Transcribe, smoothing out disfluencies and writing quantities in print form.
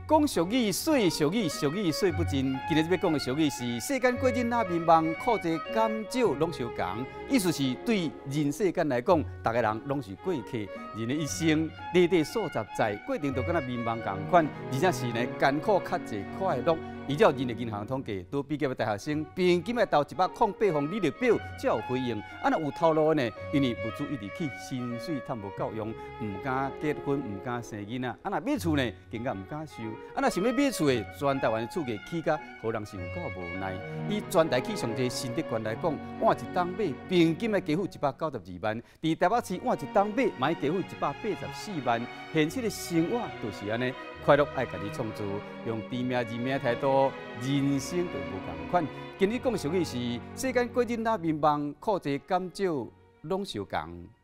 讲俗语水，俗语水不尽。今日要讲的俗语是：世间过日哪面梦，苦济甘少拢相共。意思是对人世间来讲，大家人拢是过客。人的一生，历历数十载，过程就敢若面梦共款，而且是呢艰苦较济快乐。依照人的银行统计，都毕业的大学生，平均要投108项履历表才有回应。若有头路呢，因为不注意入去，薪水赚无够用，唔敢结婚，唔敢生囡仔。若买厝呢，更加唔敢收。若想要买厝的，全台湾的厝价起价，互人是有够无奈。以全台起上济新德县来讲，换一栋买平均要加付192万；伫台北市换一栋买，嘛要加付184万。现实的生活就是安尼。快乐爱家己创造，用知命认命的态度，人生就无共款。今日讲的俗语是：世间过日哪面梦，苦济甘少拢相共。